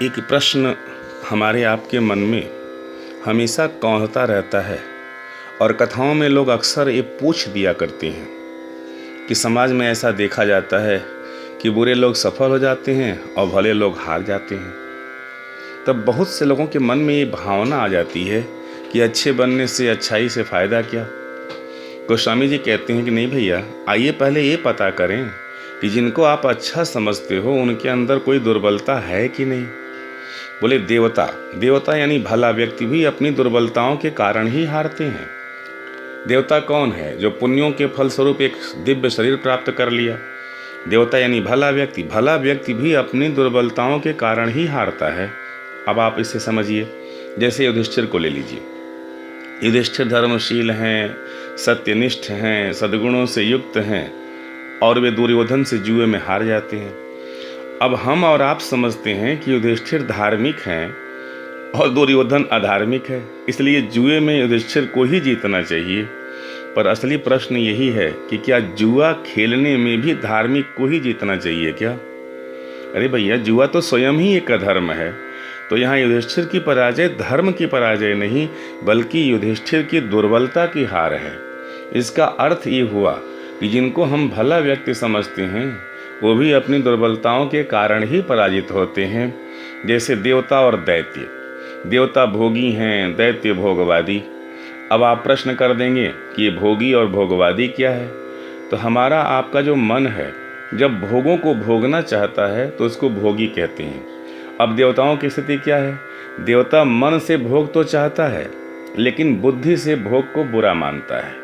एक प्रश्न हमारे आपके मन में हमेशा कौंधता रहता है और कथाओं में लोग अक्सर ये पूछ दिया करते हैं कि समाज में ऐसा देखा जाता है कि बुरे लोग सफल हो जाते हैं और भले लोग हार जाते हैं। तब बहुत से लोगों के मन में ये भावना आ जाती है कि अच्छे बनने से अच्छाई से फ़ायदा क्या। गोस्वामी जी कहते हैं कि नहीं भैया, आइए पहले ये पता करें कि जिनको आप अच्छा समझते हो उनके अंदर कोई दुर्बलता है कि नहीं। बोले देवता यानी भला व्यक्ति भी अपनी दुर्बलताओं के कारण ही हारते हैं। देवता कौन है? जो पुण्यों के फलस्वरूप एक दिव्य शरीर प्राप्त कर लिया। देवता यानी भला व्यक्ति भी अपनी दुर्बलताओं के कारण ही हारता है। अब आप इसे समझिए, जैसे युधिष्ठिर को ले लीजिए। युधिष्ठिर धर्मशील हैं, सत्यनिष्ठ हैं, सद्गुणों से युक्त हैं और वे दुर्योधन से जुए में हार जाते हैं। अब हम और आप समझते हैं कि युधिष्ठिर धार्मिक हैं और दुर्योधन अधार्मिक है, इसलिए जुए में युधिष्ठिर को ही जीतना चाहिए। पर असली प्रश्न यही है कि क्या जुआ खेलने में भी धार्मिक को ही जीतना चाहिए क्या? अरे भैया, जुआ तो स्वयं ही एक अधर्म है। तो यहाँ युधिष्ठिर की पराजय धर्म की पराजय नहीं, बल्कि युधिष्ठिर की दुर्बलता की हार है। इसका अर्थ ये हुआ कि जिनको हम भला व्यक्ति समझते हैं वो भी अपनी दुर्बलताओं के कारण ही पराजित होते हैं। जैसे देवता और दैत्य। देवता भोगी हैं, दैत्य भोगवादी। अब आप प्रश्न कर देंगे कि ये भोगी और भोगवादी क्या है? तो हमारा आपका जो मन है जब भोगों को भोगना चाहता है तो उसको भोगी कहते हैं। अब देवताओं की स्थिति क्या है? देवता मन से भोग तो चाहता है लेकिन बुद्धि से भोग को बुरा मानता है,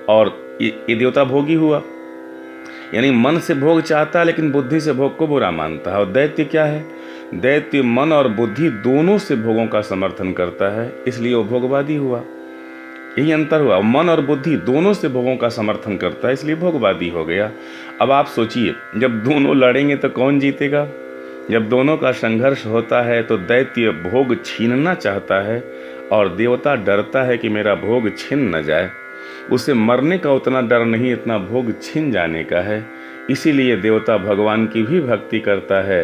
और ये देवता भोगी हुआ। यानी मन से भोग चाहता है लेकिन बुद्धि से भोग को बुरा मानता है। और दैत्य क्या है? दैत्य मन और बुद्धि दोनों से भोगों का समर्थन करता है, इसलिए वो भोगवादी हुआ। यही अंतर हुआ, मन और बुद्धि दोनों से भोगों का समर्थन करता है, इसलिए भोगवादी हो गया। अब आप सोचिए, जब दोनों लड़ेंगे तो कौन जीतेगा? जब दोनों का संघर्ष होता है तो दैत्य भोग छीनना चाहता है और देवता डरता है कि मेरा भोग छिन न जाए। उसे मरने का उतना डर नहीं, इतना भोग छिन जाने का है। इसीलिए देवता भगवान की भी भक्ति करता है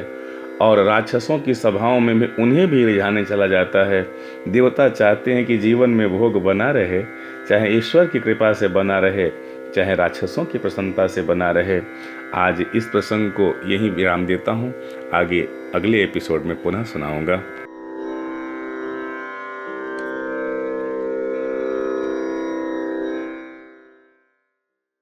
और राक्षसों की सभाओं में उन्हें भी रिझाने चला जाता है। देवता चाहते हैं कि जीवन में भोग बना रहे, चाहे ईश्वर की कृपा से बना रहे, चाहे राक्षसों की प्रसन्नता से बना रहे। आज इस प्रसंग को यहीं विराम देता हूँ, आगे अगले एपिसोड में पुनः सुनाऊंगा।